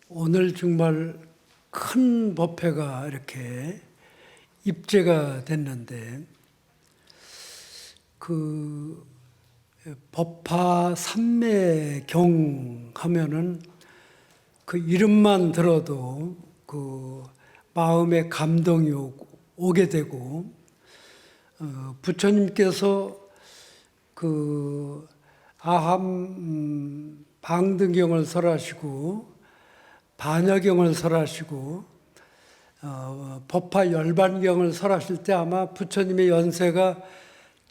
오늘 정말 큰 법회가 이렇게 입제가 됐는데, 그 법화 삼매경 하면은 그 이름만 들어도 그 마음에 감동이 오게 되고, 부처님께서 그 아함 방등경을 설하시고 반야경을 설하시고 법화 열반경을 설하실 때 아마 부처님의 연세가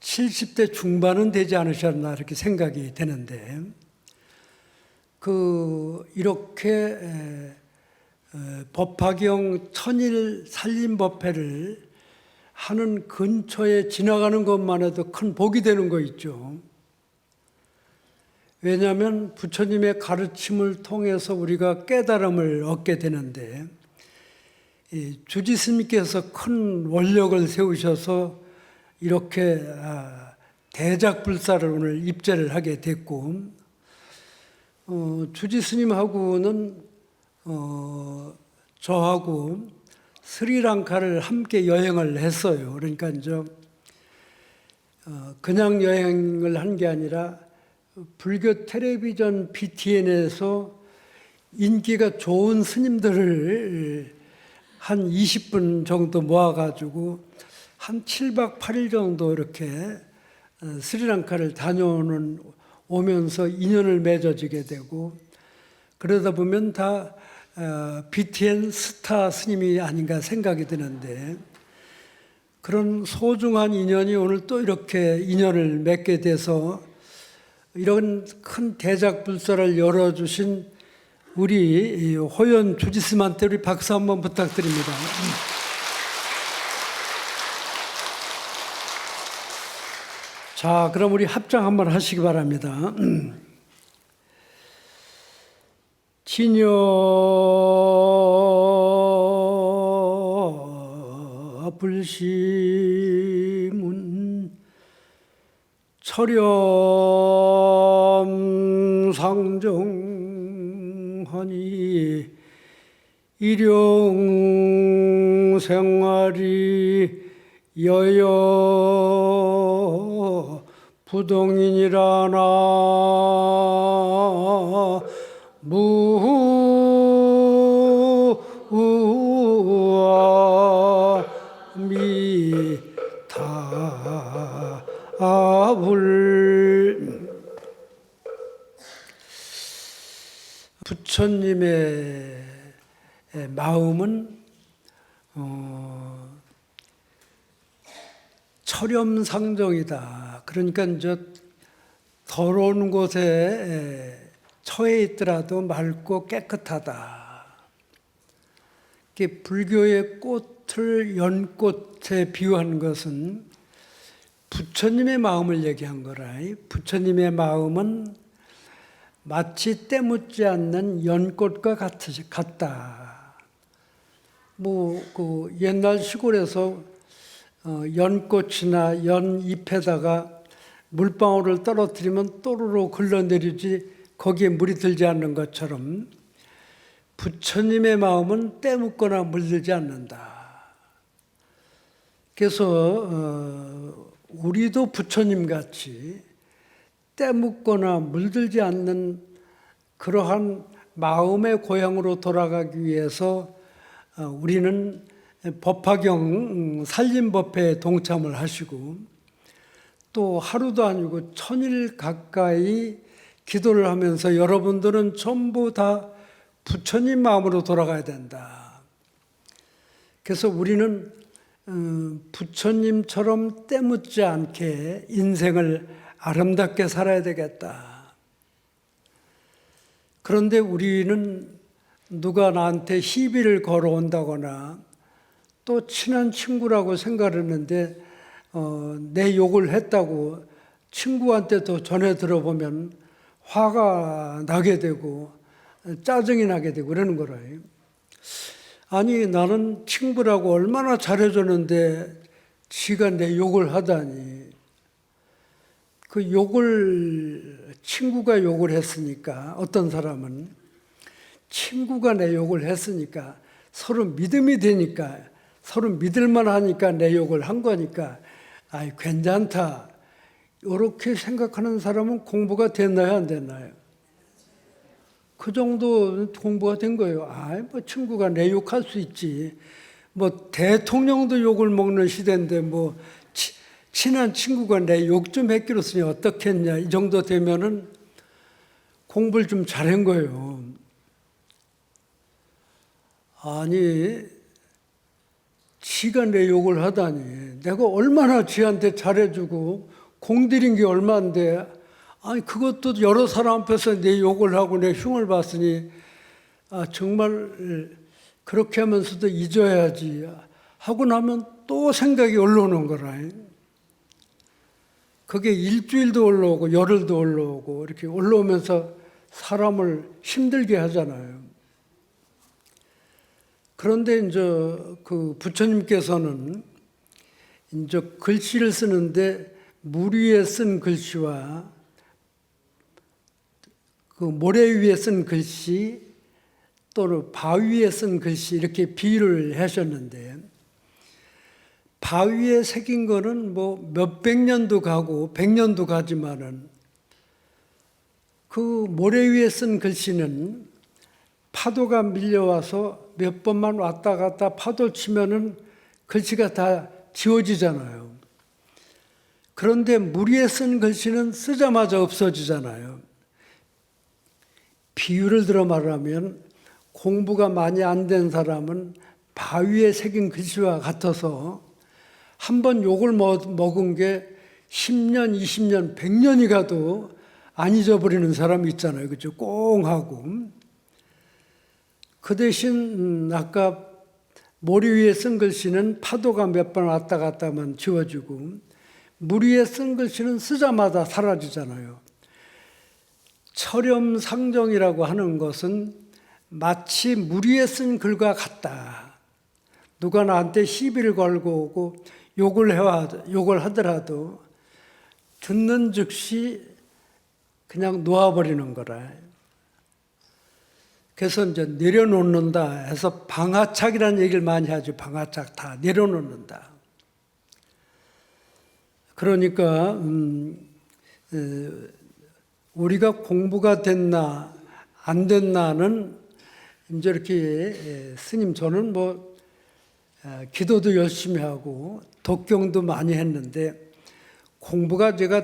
70대 중반은 되지 않으셨나 이렇게 생각이 되는데, 이렇게 법화경 천일 살림법회를 하는 근처에 지나가는 것만 해도 큰 복이 되는 거 있죠. 왜냐하면 부처님의 가르침을 통해서 우리가 깨달음을 얻게 되는데, 주지스님께서 큰 원력을 세우셔서 이렇게 대작불사를 오늘 입제를 하게 됐고, 주지스님하고는 저하고 스리랑카를 함께 여행을 했어요. 그러니까 이제 그냥 여행을 한 게 아니라 불교 텔레비전 BTN에서 인기가 좋은 스님들을 한 20분 정도 모아가지고 한 7박 8일 정도 이렇게 스리랑카를 오면서 인연을 맺어지게 되고, 그러다 보면 다 BTN 스타 스님이 아닌가 생각이 드는데, 그런 소중한 인연이 오늘 또 이렇게 인연을 맺게 돼서 이런 큰 대작불사를 열어주신 우리 호연 주지스님한테 우리 박수 한번 부탁드립니다. 자, 그럼 우리 합장 한번 하시기 바랍니다. 진여 불심은 철염 상정하니 일용 생활이 여여 부동인이라나 무아미타불. 부처님의 마음은 철염상정이다. 그러니까 이제 더러운 곳에 처해 있더라도 맑고 깨끗하다. 불교의 꽃을 연꽃에 비유한 것은 부처님의 마음을 얘기한 거라. 부처님의 마음은 마치 때묻지 않는 연꽃과 같다. 옛날 시골에서 연꽃이나 연잎에다가 물방울을 떨어뜨리면 또르르 흘러내리지 거기에 물이 들지 않는 것처럼 부처님의 마음은 때묻거나 물들지 않는다. 그래서 우리도 부처님같이 때묻거나 물들지 않는 그러한 마음의 고향으로 돌아가기 위해서 우리는 법화경 살림법회에 동참을 하시고, 또 하루도 아니고 천일 가까이 기도를 하면서 여러분들은 전부 다 부처님 마음으로 돌아가야 된다. 그래서 우리는 부처님처럼 때묻지 않게 인생을 아름답게 살아야 되겠다. 그런데 우리는 누가 나한테 시비를 걸어온다거나 또 친한 친구라고 생각했는데 내 욕을 했다고 친구한테도 전해 들어보면 화가 나게 되고 짜증이 나게 되고 그러는 거라요. 아니, 나는 친구라고 얼마나 잘해줬는데 지가 내 욕을 하다니. 그 욕을 친구가 욕을 했으니까 어떤 사람은 친구가 내 욕을 했으니까 서로 믿음이 되니까 서로 믿을만 하니까 내 욕을 한 거니까 아이 괜찮다 이렇게 생각하는 사람은 공부가 됐나요 안 됐나요? 그 정도 공부가 된 거예요. 아이 뭐 친구가 내 욕할 수 있지. 뭐 대통령도 욕을 먹는 시대인데 뭐 친한 친구가 내 욕 좀 했기로서니 어떻겠냐 이 정도 되면은 공부를 좀 잘한 거예요. 아니 지가 내 욕을 하다니 내가 얼마나 지한테 잘해주고 공들인 게 얼마인데 아니 그것도 여러 사람 앞에서 내 욕을 하고 내 흉을 봤으니 아 정말 그렇게 하면서도 잊어야지 하고 나면 또 생각이 올라오는 거라. 그게 일주일도 올라오고 열흘도 올라오고 이렇게 올라오면서 사람을 힘들게 하잖아요. 그런데 이제 그 부처님께서는 이제 글씨를 쓰는데 물 위에 쓴 글씨와 그 모래 위에 쓴 글씨 또는 바위에 쓴 글씨 이렇게 비유를 하셨는데 바위에 새긴 거는 뭐 몇백 년도 가고 백 년도 가지만은 그 모래 위에 쓴 글씨는 파도가 밀려와서 몇 번만 왔다 갔다 파도 치면은 글씨가 다 지워지잖아요. 그런데 물 위에 쓴 글씨는 쓰자마자 없어지잖아요. 비유를 들어 말하면 공부가 많이 안 된 사람은 바위에 새긴 글씨와 같아서 한 번 욕을 먹은 게 10년, 20년, 100년이 가도 안 잊어버리는 사람이 있잖아요. 그죠? 꽁 하고. 그 대신 아까 모래 위에 쓴 글씨는 파도가 몇 번 왔다 갔다만 지워지고 물 위에 쓴 글씨는 쓰자마자 사라지잖아요. 철염상정이라고 하는 것은 마치 물 위에 쓴 글과 같다. 누가 나한테 시비를 걸고 오고 욕을 하더라도 듣는 즉시 그냥 놓아버리는 거라. 그래서 이제 내려놓는다 해서 방아착이라는 얘기를 많이 하죠. 방아착 다 내려놓는다. 그러니까 우리가 공부가 됐나 안 됐나는 이제 이렇게 스님 저는 뭐 기도도 열심히 하고 독경도 많이 했는데 공부가 제가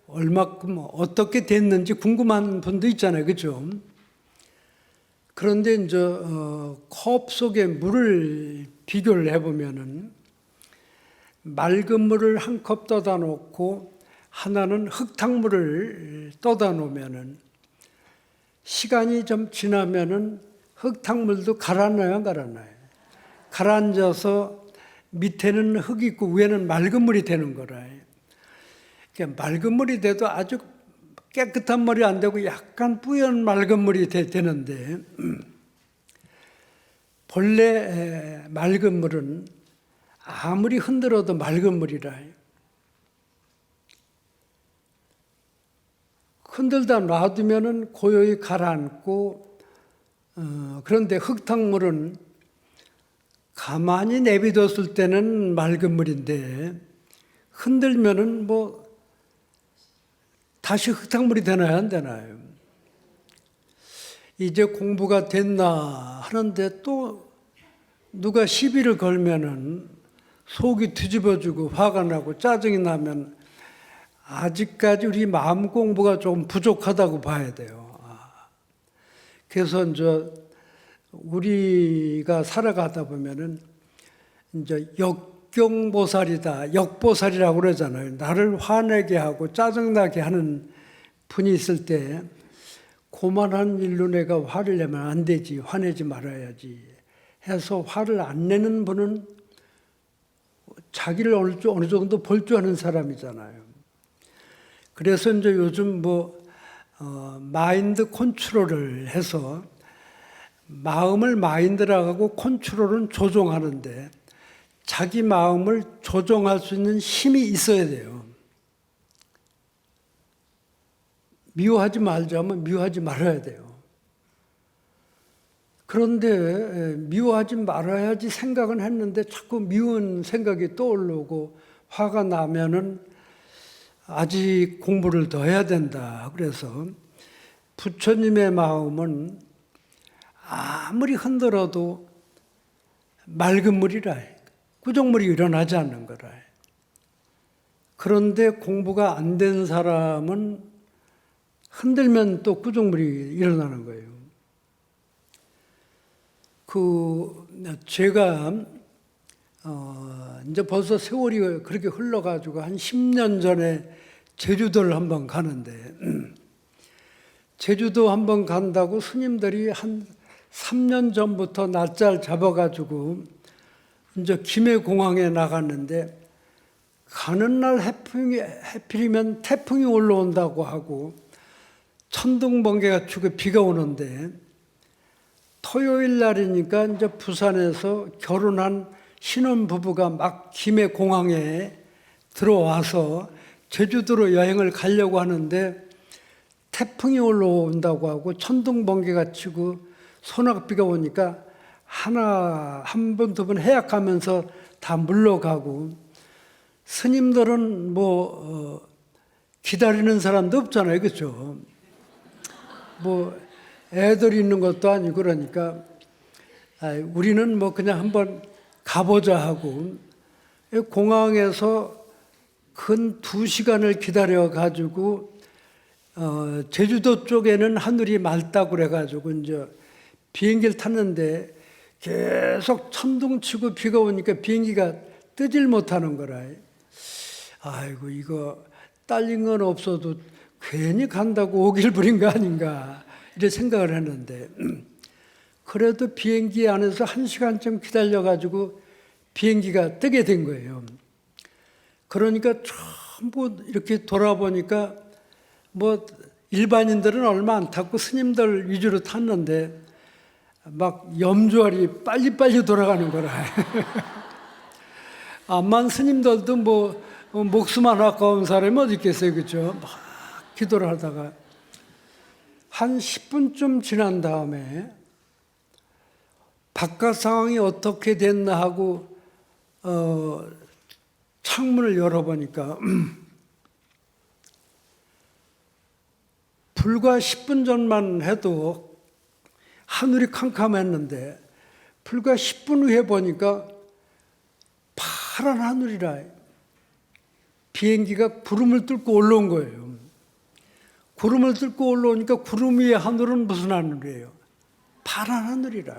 얼마큼 어떻게 됐는지 궁금한 분도 있잖아요. 그죠? 그런데 이제 컵 속에 물을 비교를 해보면은 맑은 물을 한 컵 떠다 놓고 하나는 흙탕물을 떠다 놓으면은 시간이 좀 지나면은 흙탕물도 가라앉아요, 안 가라앉아요? 가라앉아서 밑에는 흙이 있고 위에는 맑은 물이 되는 거라. 그러니까 맑은 물이 돼도 아주 깨끗한 물이 안 되고 약간 뿌연 맑은 물이 되는데 본래 맑은 물은 아무리 흔들어도 맑은 물이라. 흔들다 놔두면은 고요히 가라앉고 그런데 흙탕물은 가만히 내비뒀을 때는 맑은 물인데 흔들면은 뭐 다시 흙탕물이 되나요 안 되나요? 이제 공부가 됐나 하는데 또 누가 시비를 걸면은 속이 뒤집어지고 화가 나고 짜증이 나면 아직까지 우리 마음 공부가 좀 부족하다고 봐야 돼요. 그래서 이제 우리가 살아가다 보면은 이제 역경보살이다, 역보살이라고 그러잖아요. 나를 화내게 하고 짜증나게 하는 분이 있을 때 고만한 일로 내가 화를 내면 안 되지, 화내지 말아야지 해서 화를 안 내는 분은 자기를 어느 정도 볼 줄 아는 사람이잖아요. 그래서 이제 요즘 마인드 컨트롤을 해서 마음을 마인드라고 하고 컨트롤은 조종하는데 자기 마음을 조종할 수 있는 힘이 있어야 돼요. 미워하지 말자면 미워하지 말아야 돼요. 그런데 미워하지 말아야지 생각은 했는데 자꾸 미운 생각이 떠오르고 화가 나면은 아직 공부를 더 해야 된다. 그래서 부처님의 마음은 아무리 흔들어도 맑은 물이라, 꾸정물이 일어나지 않는 거라. 그런데 공부가 안 된 사람은 흔들면 또 꾸정물이 일어나는 거예요. 제가 이제 벌써 세월이 그렇게 흘러가지고 한 10년 전에 제주도를 한번 가는데 제주도 한번 간다고 스님들이 한 3년 전부터 날짜를 잡아가지고 이제 김해공항에 나갔는데 가는 날 해필이면 태풍이 올라온다고 하고 천둥번개가 치고 비가 오는데 토요일 날이니까 이제 부산에서 결혼한 신혼부부가 막 김해공항에 들어와서 제주도로 여행을 가려고 하는데 태풍이 올라온다고 하고 천둥번개가 치고 소낙비가 오니까 한 번, 두 번 해약하면서 다 물러가고 스님들은 기다리는 사람도 없잖아요. 그렇죠? 애들이 있는 것도 아니고 그러니까 우리는 그냥 한번 가보자 하고 공항에서 근 2시간을 기다려가지고 제주도 쪽에는 하늘이 맑다고 그래가지고 이제 비행기를 탔는데 계속 천둥치고 비가 오니까 비행기가 뜨질 못하는 거라. 아이고 이거 딸린 건 없어도 괜히 간다고 오길 부린 거 아닌가 이렇게 생각을 했는데 그래도 비행기 안에서 1시간쯤 기다려가지고 비행기가 뜨게 된 거예요. 그러니까 전부 이렇게 돌아보니까 일반인들은 얼마 안 탔고 스님들 위주로 탔는데 막 염주알이 빨리빨리 돌아가는 거라. 암만 스님들도 목숨 안 아까운 사람이 어디 있겠어요. 그렇죠? 막 기도를 하다가 한 10분쯤 지난 다음에 바깥 상황이 어떻게 됐나 하고 창문을 열어보니까 불과 10분 전만 해도 하늘이 캄캄했는데 불과 10분 후에 보니까 파란 하늘이라 비행기가 구름을 뚫고 올라온 거예요. 구름을 뚫고 올라오니까 구름 위의 하늘은 무슨 하늘이에요? 파란 하늘이라.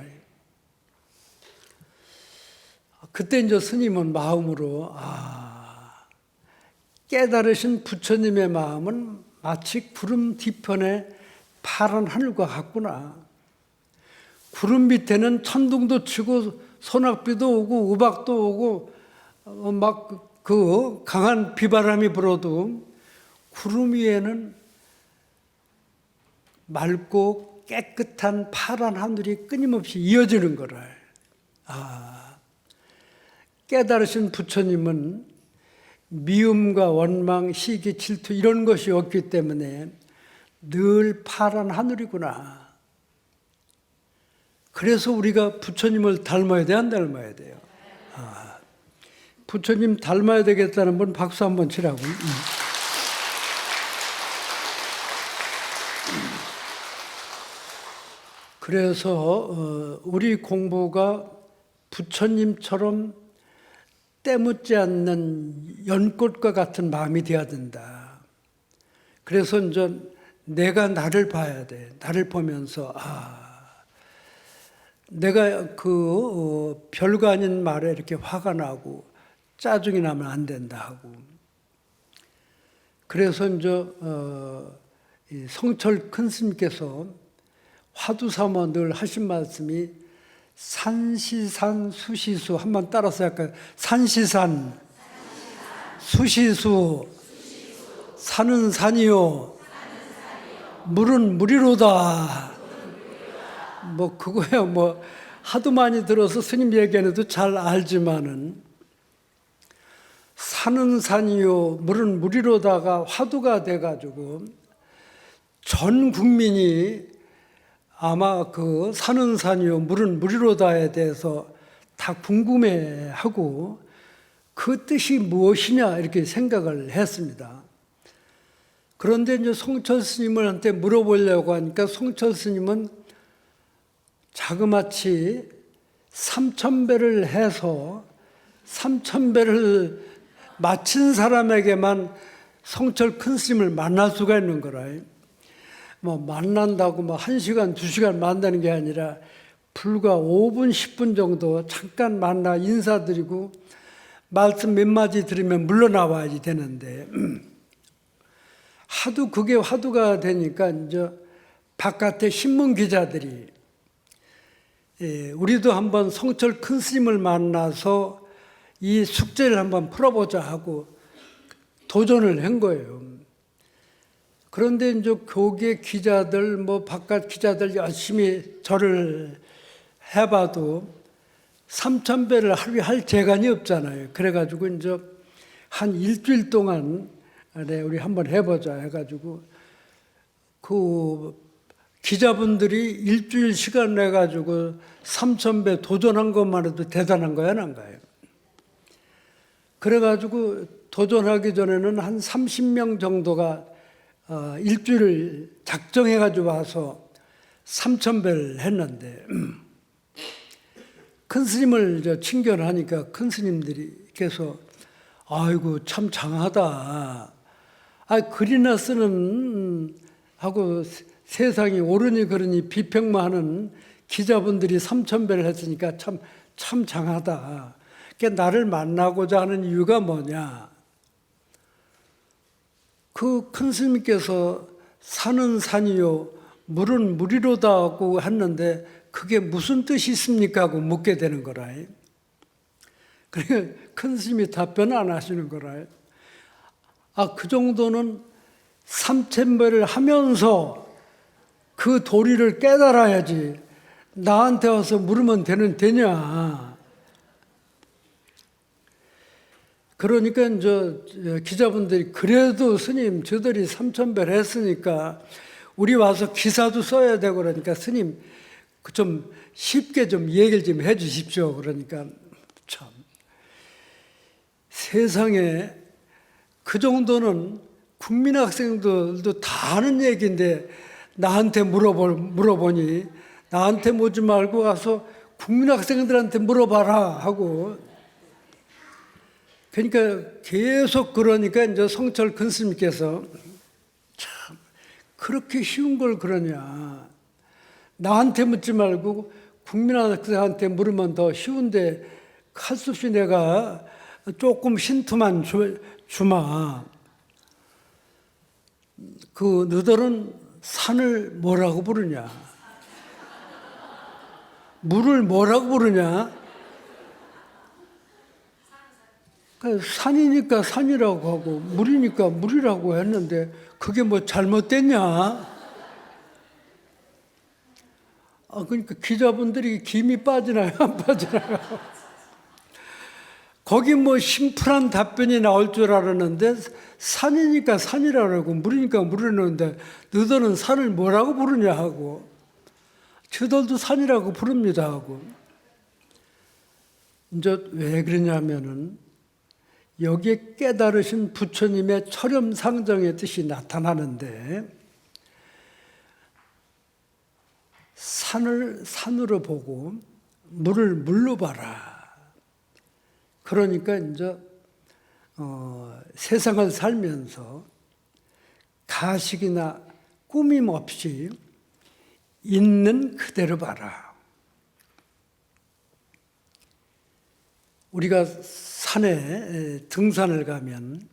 그때 이제 스님은 마음으로 깨달으신 부처님의 마음은 마치 구름 뒤편에 파란 하늘과 같구나. 구름 밑에는 천둥도 치고 소낙비도 오고 우박도 오고 막 그 강한 비바람이 불어도 구름 위에는 맑고 깨끗한 파란 하늘이 끊임없이 이어지는 거라. 깨달으신 부처님은 미움과 원망, 시기, 질투 이런 것이 없기 때문에 늘 파란 하늘이구나. 그래서 우리가 부처님을 닮아야 돼, 안 닮아야 돼요? 부처님 닮아야 되겠다는 분 박수 한번 치라고. 그래서 우리 공부가 부처님처럼 때묻지 않는 연꽃과 같은 마음이 되어야 된다. 그래서 이제 내가 나를 봐야 돼. 나를 보면서 내가 별거 아닌 말에 이렇게 화가 나고 짜증이 나면 안 된다 하고. 그래서 이제 성철 큰 스님께서 화두사모 늘 하신 말씀이 산시산 수시수 한번 따라서 할까요? 산시산 수시수 산은 산이요 물은 물이로다. 그거야 하도 많이 들어서 스님 얘기해도 잘 알지만은 산은 산이요 물은 물이로다가 화두가 돼가지고 전 국민이 아마 그 산은 산이요 물은 물이로다에 대해서 다 궁금해하고 그 뜻이 무엇이냐 이렇게 생각을 했습니다. 그런데 이제 송철 스님한테 물어보려고 하니까 송철 스님은 자그마치 3,000배를 해서 3,000배를 마친 사람에게만 송철 큰 스님을 만날 수가 있는 거라. 뭐 만난다고 뭐 1시간, 2시간 만나는 게 아니라 불과 5분, 10분 정도 잠깐 만나 인사드리고 말씀 몇 마디 들으면 물러나와야지 되는데 하도 그게 화두가 되니까 이제 바깥에 신문 기자들이 우리도 한번 송철 큰 스님을 만나서 이 숙제를 한번 풀어보자 하고 도전을 한 거예요. 그런데 이제 교계 기자들, 뭐 바깥 기자들 열심히 절을 해봐도 3,000배를 하루에 할 재간이 없잖아요. 그래가지고 이제 한 일주일 동안 우리 한번 해보자 해가지고 그 기자분들이 일주일 시간 내가지고 3,000배 도전한 것만 해도 대단한 거야, 안 거예요. 그래가지고 도전하기 전에는 한 30명 정도가 일주일을 작정해가지고 와서 3,000배를 했는데 큰 스님을 친견하니까 큰 스님들께서 아이고 참 장하다. 글이나 쓰는 하고 세상이 옳으니 그러니 비평만 하는 기자분들이 3,000배를 했으니까 참 장하다. 그러니까 나를 만나고자 하는 이유가 뭐냐. 그 큰 스님께서 산은 산이요 물은 물이로다 하고 했는데 그게 무슨 뜻이 있습니까? 하고 묻게 되는 거라. 그러니까 큰 스님이 답변 안 하시는 거라. 그 정도는 3,000배를 하면서 그 도리를 깨달아야지 나한테 와서 물으면 되냐. 그러니까 이제 기자분들이 그래도 스님 저들이 3,000배를 했으니까 우리 와서 기사도 써야 되고 그러니까 스님 좀 쉽게 좀 얘기를 좀 해 주십시오. 그러니까 참 세상에 그 정도는 국민학생들도 다 아는 얘기인데 나한테 물어보니 나한테 묻지 말고 가서 국민학생들한테 물어봐라 하고 그러니까 계속 그러니까 이제 송철 큰 스님께서 참 그렇게 쉬운 걸 그러냐. 나한테 묻지 말고 국민한테 물으면 더 쉬운데 할 수 없이 내가 조금 힌트만 주마. 너들은 산을 뭐라고 부르냐? 물을 뭐라고 부르냐? 산이니까 산이라고 하고 물이니까 물이라고 했는데 그게 뭐 잘못됐냐? 그러니까 기자분들이 김이 빠지나요? 안 빠지나요? 거기 뭐 심플한 답변이 나올 줄 알았는데 산이니까 산이라고 하고 물이니까 물이라는데 너희들은 산을 뭐라고 부르냐 하고 저들도 산이라고 부릅니다 하고 이제 왜 그러냐면은 여기에 깨달으신 부처님의 철염상정의 뜻이 나타나는데 산을 산으로 보고 물을 물로 봐라. 그러니까 이제 세상을 살면서 가식이나 꾸밈 없이 있는 그대로 봐라. 우리가 산에 등산을 가면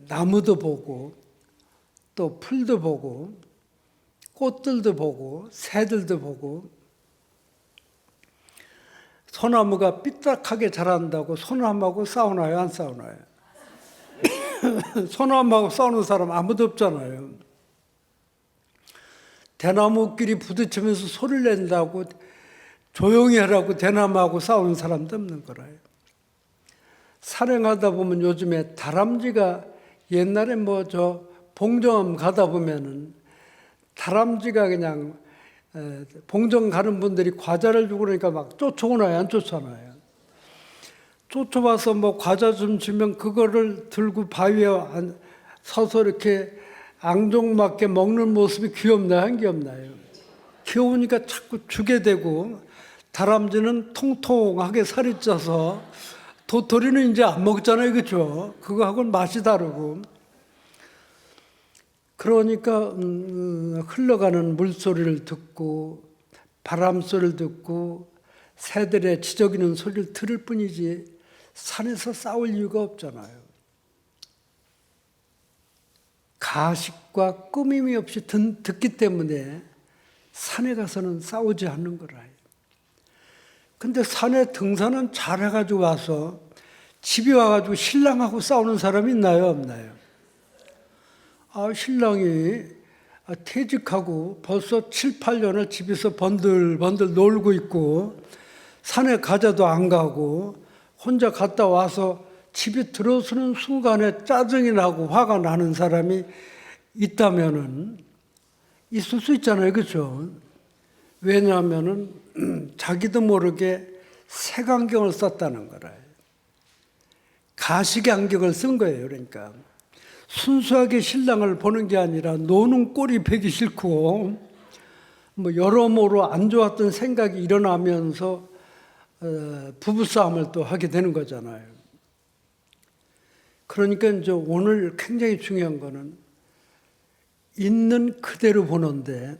나무도 보고 또 풀도 보고 꽃들도 보고 새들도 보고 소나무가 삐딱하게 자란다고 소나무하고 싸우나요? 안 싸우나요? 소나무하고 싸우는 사람 아무도 없잖아요. 대나무끼리 부딪히면서 소리를 낸다고 조용히 하라고 대나무하고 싸우는 사람도 없는 거라요. 산행하다 보면 요즘에 다람쥐가 옛날에 봉정암 가다 보면은 다람쥐가 그냥 봉정 가는 분들이 과자를 주고 그러니까 막 쫓아오나요? 안 쫓아오나요? 쫓아와서 뭐 과자 좀 주면 그거를 들고 바위에 서서 이렇게 앙증맞게 먹는 모습이 귀엽나요? 안 귀엽나요? 귀여우니까 자꾸 주게 되고, 다람쥐는 통통하게 살이 쪄서 도토리는 이제 안 먹잖아요. 그렇죠? 그거하고는 맛이 다르고. 그러니까 흘러가는 물소리를 듣고 바람 소리를 듣고 새들의 지저귀는 소리를 들을 뿐이지 산에서 싸울 이유가 없잖아요. 가식과 꾸밈이 없이 듣기 때문에 산에 가서는 싸우지 않는 거라. 근데 산에 등산은 잘해가지고 와서 집에 와가지고 신랑하고 싸우는 사람이 있나요? 없나요? 신랑이 퇴직하고 벌써 7, 8년을 집에서 번들번들 놀고 있고 산에 가자도 안 가고 혼자 갔다 와서 집에 들어서는 순간에 짜증이 나고 화가 나는 사람이 있다면은 있을 수 있잖아요. 그렇죠? 왜냐하면은 자기도 모르게 색안경을 썼다는 거라. 가식의 안경을 쓴 거예요. 그러니까 순수하게 신랑을 보는 게 아니라 노는 꼴이 보기 싫고 뭐 여러모로 안 좋았던 생각이 일어나면서 부부싸움을 또 하게 되는 거잖아요. 그러니까 이제 오늘 굉장히 중요한 거는 있는 그대로 보는데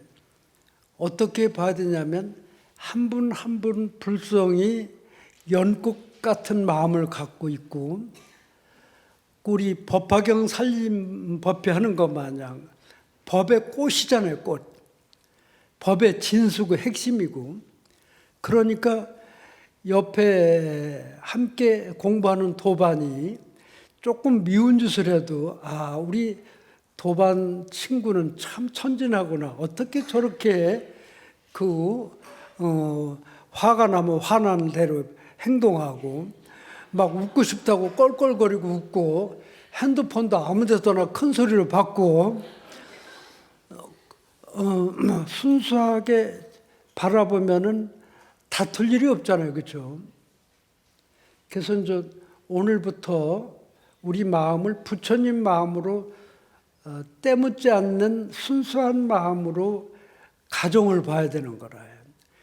어떻게 봐야 되냐면 한 분 한 분 불성이 연꽃 같은 마음을 갖고 있고 우리 법화경 살림 법회 하는 것 마냥 법의 꽃이잖아요. 꽃. 법의 진수고 핵심이고 그러니까 옆에 함께 공부하는 도반이 조금 미운 짓을 해도 우리 도반 친구는 참 천진하구나. 어떻게 저렇게 화가 나면 화난 대로 행동하고 막 웃고 싶다고 껄껄거리고 웃고 핸드폰도 아무 데서나 큰 소리로 받고 순수하게 바라보면은 다툴 일이 없잖아요. 그렇죠? 그래서 이제 오늘부터 우리 마음을 부처님 마음으로 때묻지 않는 순수한 마음으로 가정을 봐야 되는 거라.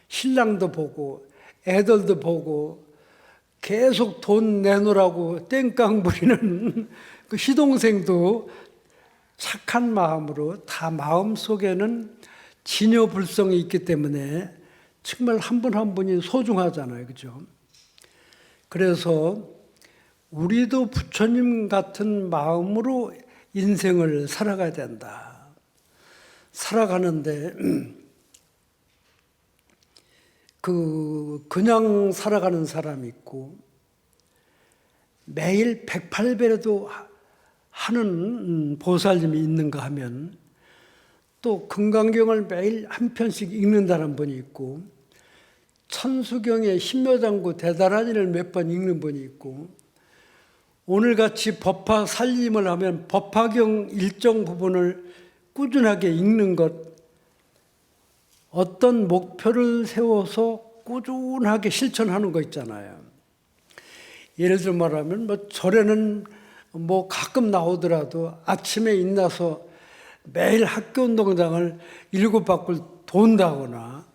신랑도 보고 애들도 보고 계속 돈 내놓으라고 땡깡 부리는 그 시동생도 착한 마음으로 다 마음속에는 진여불성이 있기 때문에 정말 한 분 한 분이 소중하잖아요. 그죠? 그래서 우리도 부처님 같은 마음으로 인생을 살아가야 된다. 살아가는데 그냥 살아가는 사람이 있고 매일 108배라도 하는 보살님이 있는가 하면 또 금강경을 매일 한 편씩 읽는다는 분이 있고 천수경의 신묘장구 대단한 일을 몇 번 읽는 분이 있고 오늘같이 법화 살림을 하면 법화경 일정 부분을 꾸준하게 읽는 것 어떤 목표를 세워서 꾸준하게 실천하는 거 있잖아요. 예를 들어 말하면 뭐 절에는 뭐 가끔 나오더라도 아침에 일어나서 매일 학교 운동장을 7바퀴 돈다거나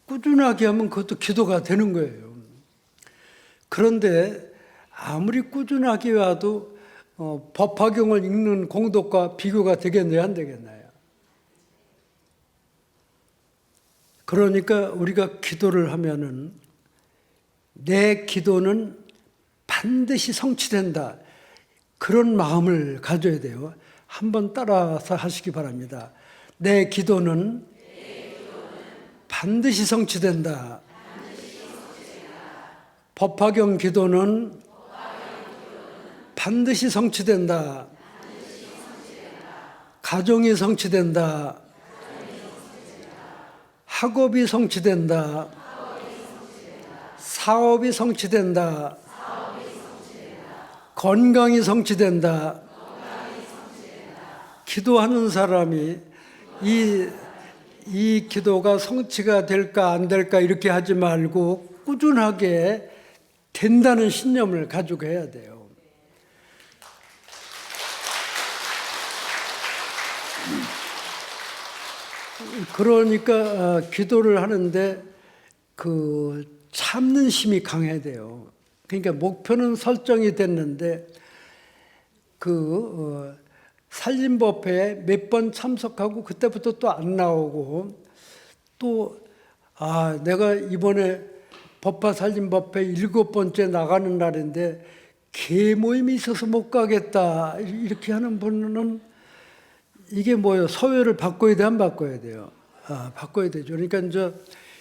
꾸준하게 하면 그것도 기도가 되는 거예요. 그런데 아무리 꾸준하게 와도 법화경을 읽는 공덕과 비교가 되겠나요? 안 되겠나요? 그러니까 우리가 기도를 하면은 내 기도는 반드시 성취된다. 그런 마음을 가져야 돼요. 한번 따라서 하시기 바랍니다. 내 기도는 반드시 성취된다. 법화경 기도는 반드시 성취된다. 가정이 성취된다. 학업이 성취된다. 사업이 성취된다. 건강이 성취된다. 기도하는 사람이 이 기도가 성취가 될까 안 될까 이렇게 하지 말고 꾸준하게 된다는 신념을 가지고 해야 돼요. 그러니까 기도를 하는데 그 참는 힘이 강해야 돼요. 그러니까 목표는 설정이 됐는데 살림법회에 몇 번 참석하고 그때부터 또 안 나오고 또 내가 이번에 법화살림법회 7번째 나가는 날인데 계모임이 있어서 못 가겠다 이렇게 하는 분은 이게 뭐예요? 서회를 바꿔야 돼, 안 바꿔야 돼요? 바꿔야 되죠. 그러니까 이제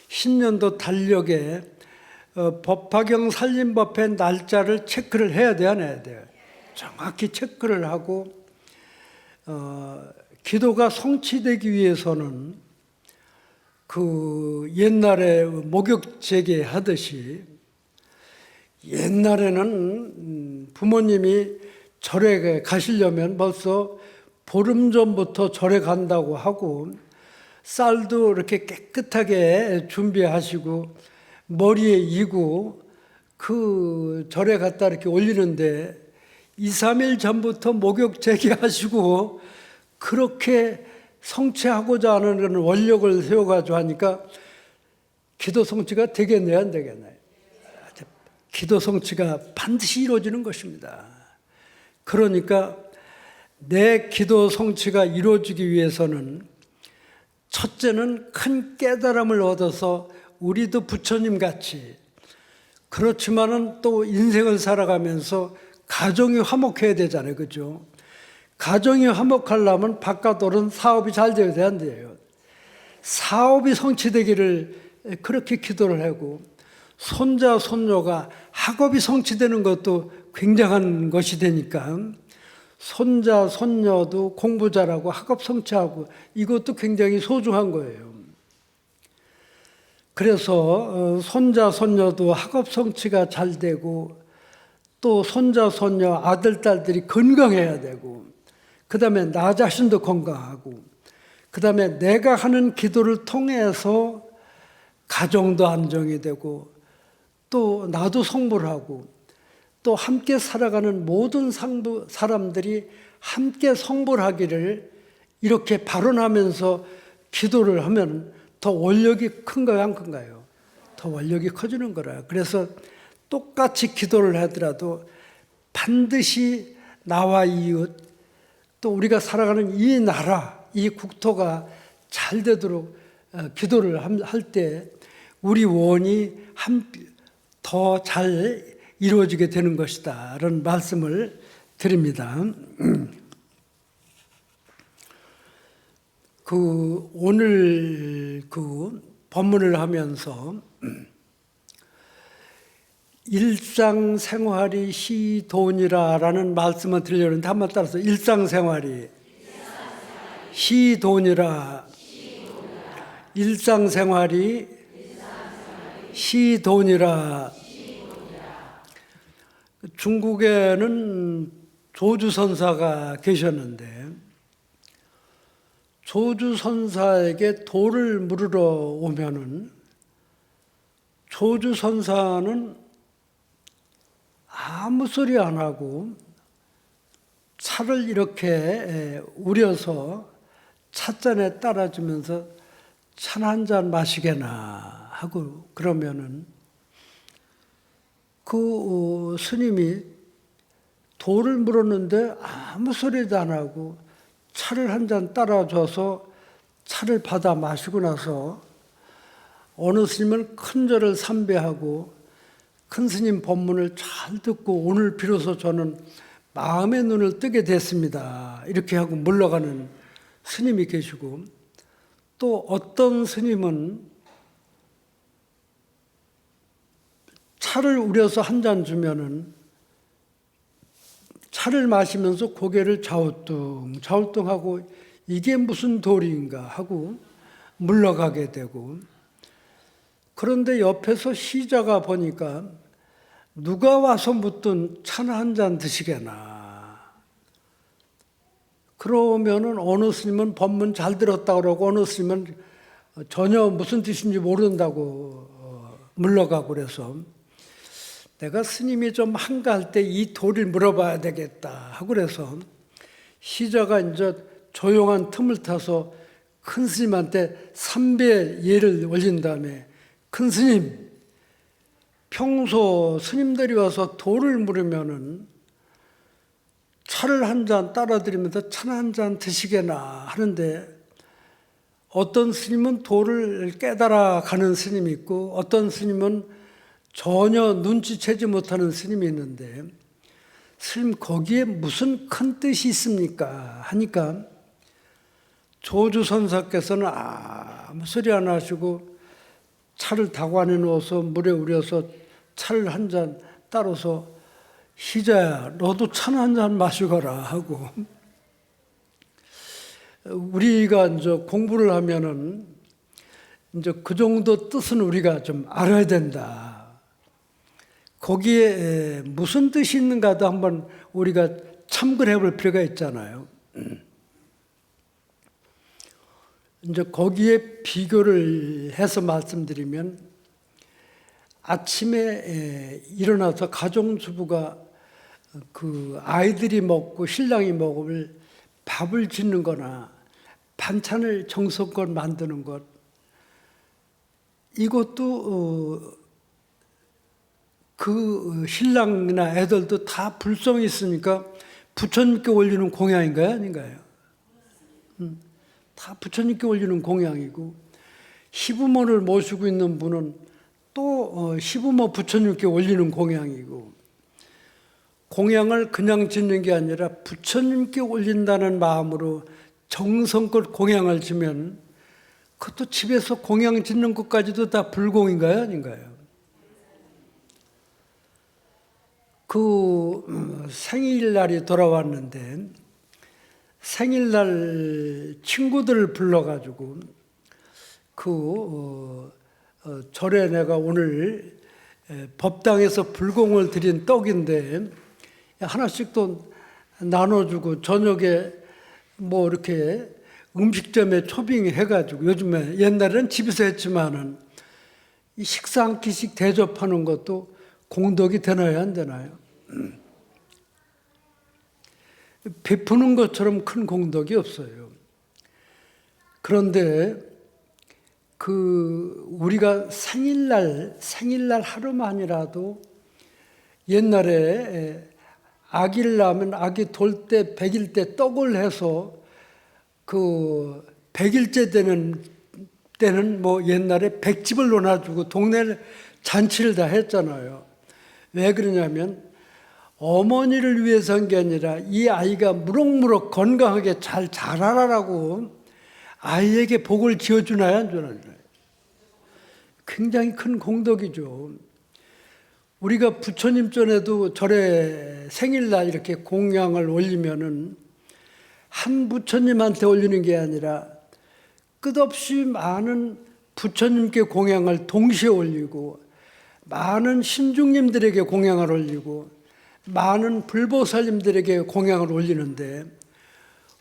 신년도 달력에 법화경 살림법회 날짜를 체크를 해야 돼, 안 해야 돼요? 정확히 체크를 하고 기도가 성취되기 위해서는 그 옛날에 목욕 재개 하듯이 옛날에는 부모님이 절에 가시려면 벌써 보름 전부터 절에 간다고 하고 쌀도 이렇게 깨끗하게 준비하시고 머리에 이고 그 절에 갔다 이렇게 올리는데 2, 3일 전부터 목욕 재개하시고 그렇게 성취하고자 하는 그런 원력을 세워가지고 하니까 기도 성취가 되겠네요, 안 되겠나요? 기도 성취가 반드시 이루어지는 것입니다. 그러니까 내 기도 성취가 이루어지기 위해서는 첫째는 큰 깨달음을 얻어서 우리도 부처님 같이 그렇지만은 또 인생을 살아가면서 가정이 화목해야 되잖아요. 그죠? 가정이 화목하려면 바깥으로는 사업이 잘 되어야 돼, 안 돼요? 사업이 성취되기를 그렇게 기도를 하고 손자, 손녀가 학업이 성취되는 것도 굉장한 것이 되니까 손자, 손녀도 공부 잘하고 학업 성취하고 이것도 굉장히 소중한 거예요. 그래서 손자, 손녀도 학업 성취가 잘 되고 또 손자, 손녀, 아들, 딸들이 건강해야 되고 그 다음에 나 자신도 건강하고 그 다음에 내가 하는 기도를 통해서 가정도 안정이 되고 또 나도 성불하고 또 함께 살아가는 모든 사람들이 함께 성불하기를 이렇게 발언하면서 기도를 하면 더 원력이 큰가요, 안 큰가요? 더 원력이 커지는 거라. 그래서 똑같이 기도를 하더라도 반드시 나와 이웃 또 우리가 살아가는 이 나라, 이 국토가 잘 되도록 기도를 할 때 우리 원이 더 잘 이루어지게 되는 것이다 라는 말씀을 드립니다. 오늘 법문을 하면서 일상생활이 시돈이라라는 말씀을 드리려는데 한번 따라서 일상생활이 시돈이라 일상생활이 시돈이라. 중국에는 조주선사가 계셨는데 조주선사에게 돌을 물으러 오면은 조주선사는 아무 소리 안 하고 차를 이렇게 우려서 찻잔에 따라주면서 차 한 잔 마시게나 하고 그러면은 그 스님이 돌을 물었는데 아무 소리도 안 하고 차를 한 잔 따라줘서 차를 받아 마시고 나서 어느 스님은 큰 절을 삼배하고 큰 스님 법문을 잘 듣고 오늘 비로소 저는 마음의 눈을 뜨게 됐습니다. 이렇게 하고 물러가는 스님이 계시고 또 어떤 스님은 차를 우려서 한 잔 주면은 차를 마시면서 고개를 좌우뚱하고 이게 무슨 도리인가 하고 물러가게 되고 그런데 옆에서 시자가 보니까 누가 와서 묻든 차나 한 잔 드시게나 그러면은 어느 스님은 법문 잘 들었다 그러고 어느 스님은 전혀 무슨 뜻인지 모른다고 물러가고 그래서 내가 스님이 좀 한가할 때 이 도리를 물어봐야 되겠다 하고 그래서 시자가 이제 조용한 틈을 타서 큰 스님한테 3배 예를 올린 다음에 큰 스님, 평소 스님들이 와서 도를 물으면은 차를 한 잔 따라드리면서 차 한 잔 드시게나 하는데 어떤 스님은 도를 깨달아 가는 스님이 있고 어떤 스님은 전혀 눈치채지 못하는 스님이 있는데 스님 거기에 무슨 큰 뜻이 있습니까? 하니까 조주선사께서는 아무 소리 안 하시고 차를 다관에 넣어서 물에 우려서 차를 한 잔 따라서 희자야 너도 차는 한 잔 마시거라 하고 우리가 이제 공부를 하면은 이제 그 정도 뜻은 우리가 좀 알아야 된다. 거기에 무슨 뜻이 있는가도 한번 우리가 참고를 해볼 필요가 있잖아요. 이제 거기에 비교를 해서 말씀드리면 아침에 일어나서 가정주부가 그 아이들이 먹고 신랑이 먹을 밥을 짓는 거나 반찬을 정성껏 만드는 것 이것도 그 신랑이나 애들도 다 불성이 있으니까 부처님께 올리는 공양인가요? 아닌가요? 다 부처님께 올리는 공양이고 시부모를 모시고 있는 분은 또 시부모 부처님께 올리는 공양이고 공양을 그냥 짓는 게 아니라 부처님께 올린다는 마음으로 정성껏 공양을 지면 그것도 집에서 공양 짓는 것까지도 다 불공인가요? 아닌가요? 그 생일날이 돌아왔는데 생일날 친구들을 불러가지고 절에 내가 오늘 법당에서 불공을 드린 떡인데 하나씩 또 나눠주고 저녁에 뭐 이렇게 음식점에 초빙해가지고 요즘에 옛날에는 집에서 했지만은 이 식사 한 끼씩 대접하는 것도 공덕이 되나요 안 되나요? 베푸는 것처럼 큰 공덕이 없어요. 그런데 우리가 생일날 하루만이라도 옛날에 아기를 낳으면 아기 돌 때 100일 때 떡을 해서 그 100일째 되는 때는 뭐 옛날에 100집을 놓아주고 동네 잔치를 다 했잖아요. 왜 그러냐면 어머니를 위해서 한 게 아니라 이 아이가 무럭무럭 건강하게 잘 자라라고 아이에게 복을 지어주나요? 안 주나요? 굉장히 큰 공덕이죠. 우리가 부처님 전에도 절에 생일날 이렇게 공양을 올리면은 한 부처님한테 올리는 게 아니라 끝없이 많은 부처님께 공양을 동시에 올리고 많은 신중님들에게 공양을 올리고 많은 불보살님들에게 공양을 올리는데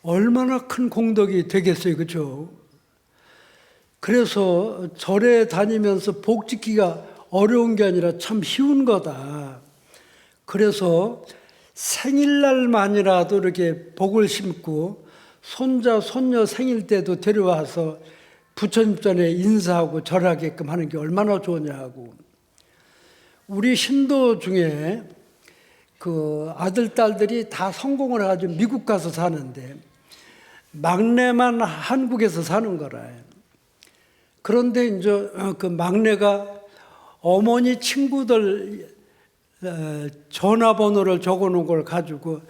얼마나 큰 공덕이 되겠어요, 그렇죠? 그래서 절에 다니면서 복 짓기가 어려운 게 아니라 참 쉬운 거다. 그래서 생일날만이라도 이렇게 복을 심고 손자, 손녀 생일 때도 데려와서 부처님 전에 인사하고 절하게끔 하는 게 얼마나 좋으냐 하고 우리 신도 중에 그 아들, 딸들이 다 성공을 해가지고 미국 가서 사는데 막내만 한국에서 사는 거라. 그런데 이제 그 막내가 어머니 친구들 전화번호를 적어놓은 걸 가지고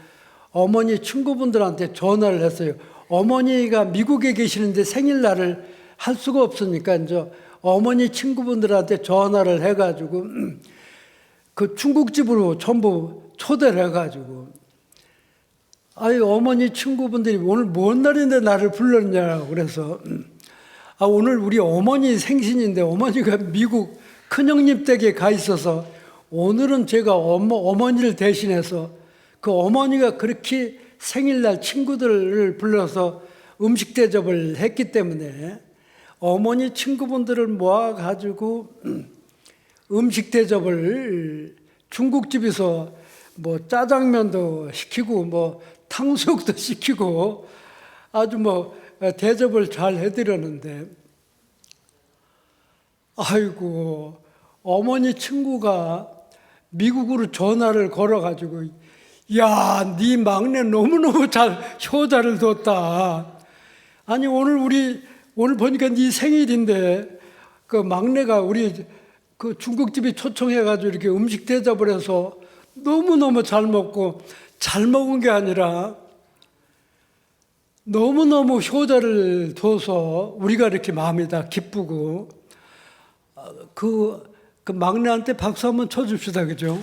어머니 친구분들한테 전화를 했어요. 어머니가 미국에 계시는데 생일날을 할 수가 없으니까 이제 어머니 친구분들한테 전화를 해가지고 그 중국집으로 전부 초대를 해가지고 아유 어머니 친구분들이 오늘 뭔 날인데 나를 불렀냐고 그래서 오늘 우리 어머니 생신인데 어머니가 미국 큰형님 댁에 가 있어서 오늘은 제가 어머니를 대신해서 그 어머니가 그렇게 생일날 친구들을 불러서 음식 대접을 했기 때문에 어머니 친구분들을 모아가지고 음식 대접을 중국집에서 뭐 짜장면도 시키고 뭐 탕수육도 시키고 아주 뭐 대접을 잘 해드렸는데, 아이고 어머니 친구가 미국으로 전화를 걸어가지고 야, 네 막내 너무너무 잘 효자를 뒀다. 아니 오늘 보니까 네 생일인데 그 막내가 우리 그 중국집에 초청해가지고 이렇게 음식 대접을 해서 너무너무 잘 먹고, 잘 먹은 게 아니라 너무너무 효자를 둬서 우리가 이렇게 마음이 다 기쁘고, 그 막내한테 박수 한번 쳐줍시다. 그죠?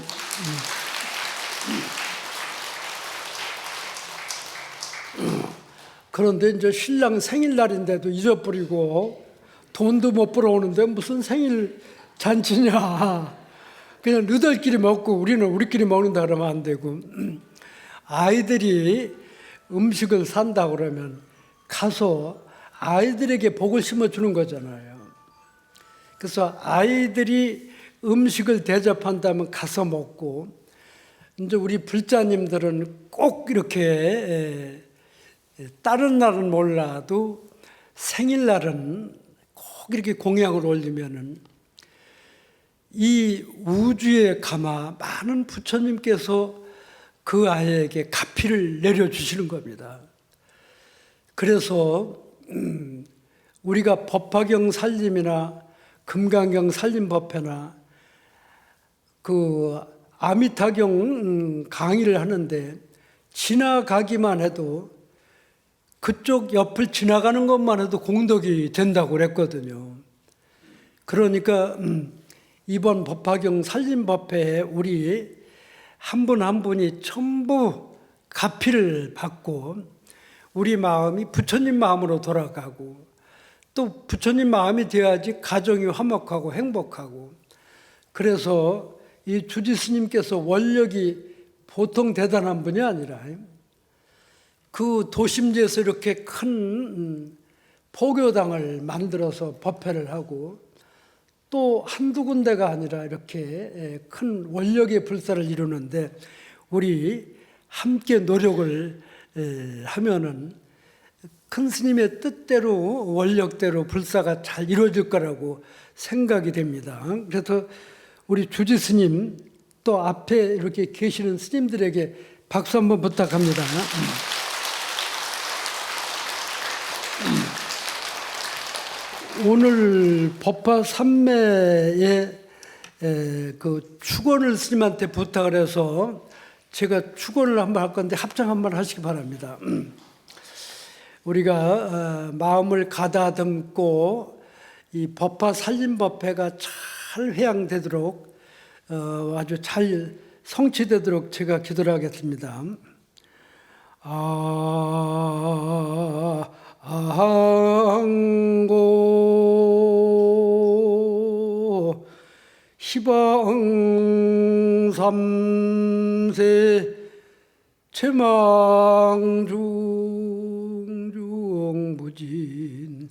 그런데 이제 신랑 생일날인데도 잊어버리고 돈도 못 벌어오는데 무슨 생일 잔치냐. 그냥 너희들끼리 먹고 우리는 우리끼리 먹는다 그러면 안 되고, 아이들이 음식을 산다 그러면 가서 아이들에게 복을 심어주는 거잖아요. 그래서 아이들이 음식을 대접한다면 가서 먹고, 이제 우리 불자님들은 꼭 이렇게 다른 날은 몰라도 생일날은 꼭 이렇게 공양을 올리면은 이 우주에 감아 많은 부처님께서 그 아이에게 가피를 내려주시는 겁니다. 그래서 우리가 법화경 살림이나 금강경 살림법회나 그 아미타경 강의를 하는데 지나가기만 해도 그쪽 옆을 지나가는 것만 해도 공덕이 된다고 그랬거든요. 그러니까 이번 법화경 살림법회에 우리 한 분 한 분이 전부 가피를 받고 우리 마음이 부처님 마음으로 돌아가고, 또 부처님 마음이 돼야지 가정이 화목하고 행복하고, 그래서 이 주지 스님께서 원력이 보통 대단한 분이 아니라 그 도심지에서 이렇게 큰 포교당을 만들어서 법회를 하고, 또 한두 군데가 아니라 이렇게 큰 원력의 불사를 이루는데 우리 함께 노력을 하면은 큰 스님의 뜻대로 원력대로 불사가 잘 이루어질 거라고 생각이 됩니다. 그래서 우리 주지 스님 또 앞에 이렇게 계시는 스님들에게 박수 한번 부탁합니다. 오늘 법화 3매에 그 축원을 스님한테 부탁을 해서 제가 축원을 한번 할 건데 합장 한번 하시기 바랍니다. 우리가 마음을 가다듬고 이 법화 살림법회가 잘 회양되도록 아주 잘 성취되도록 제가 기도를 하겠습니다. 아항고 희방 삼세 최망중중무진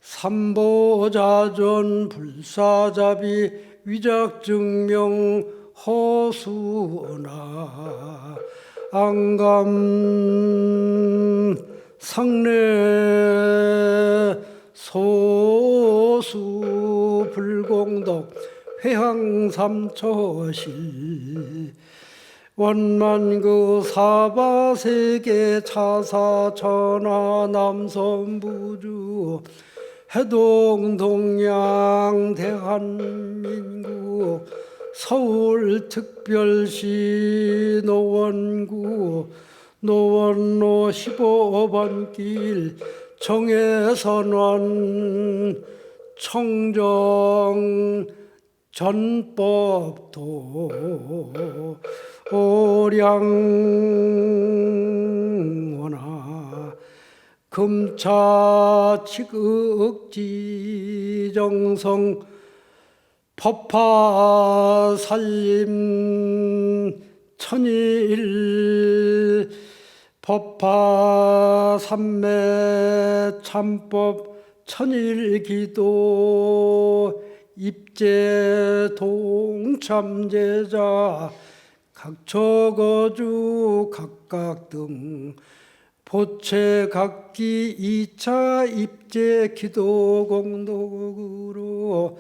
삼보자전 불사자비 위작증명 허수나 안감 상례 소수 불공덕 회항삼처실 원만그 사바세계 차사천하 남선부주 해동동양 대한민국 서울특별시 노원구 노원로 15번 길 정해선원 청정 전법도 오량원하 금차치극지정성 법화살림 천일 법화 삼매 참법 천일기도 입제 동참제자 각처거주 각각 등 보채 각기 2차 입제 기도 공덕으로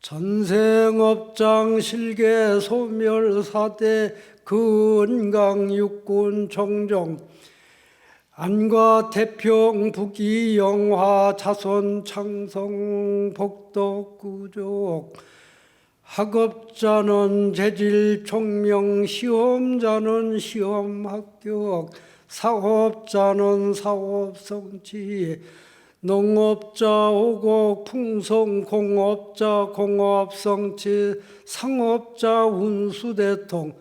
전생업장 실계 소멸 사대 근강 육군 종종 안과 태평 북이 영화 자손 창성 복덕 구족 학업자는 재질 총명 시험자는 시험 합격 사업자는 사업 성취 농업자 오곡 풍성 공업자 공업 성취 상업자 운수대통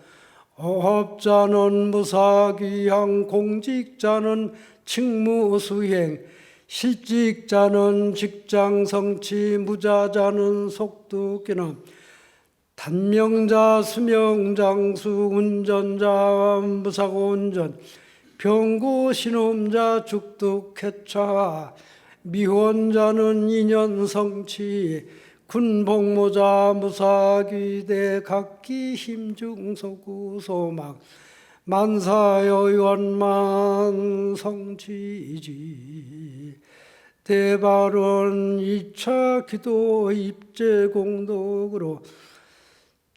어업자는 무사귀향 공직자는 직무수행 실직자는 직장성취 무자자는 속두기남 단명자 수명장수 운전자 무사고운전 병고 신혼자 죽득해차 미혼자는 인연성취 군복모자 무사귀대 각기 힘중소구소망 만사여원만 성취지 대발원 2차 기도 입제 공덕으로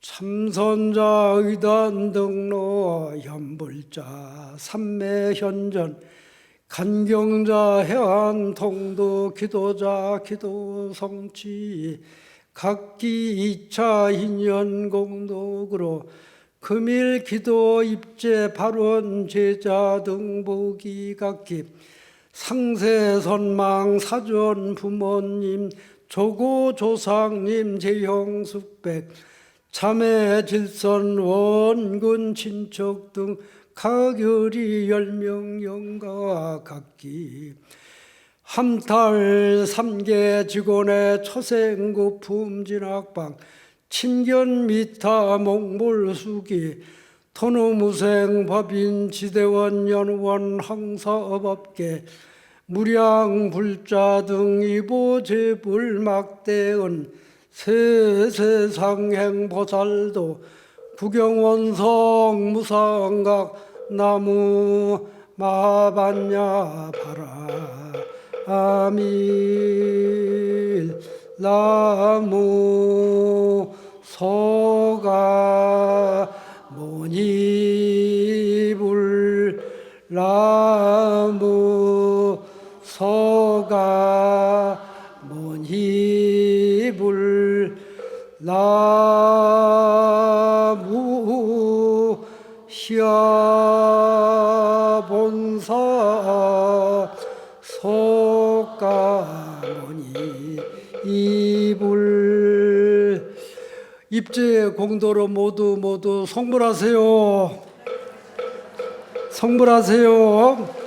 참선자 의단 등로 현불자 삼매현전 간경자 해안 통도 기도자 기도 성취 각기 2차 인연 공덕으로 금일 기도 입제 발원 제자 등 보기 각기 상세 선망 사전 부모님 조고 조상님 제형 숙백 자매 질선 원근 친척 등 가결이 10명 영가 각기 함탈 3개 직원의 초생급 품진학방 친견 미타 몽골수기 토노무생 법인 지대원 연원 항사업업계 무량 불자 등 이보제불 막대은 세세상행 보살도 구경원성 무상각 나무 마반야 바라밀 나무 소가 모니불 나무 소가 모니불 나무 시아본사 속가모니 이불 입제 공도로 모두 성불하세요. 성불하세요.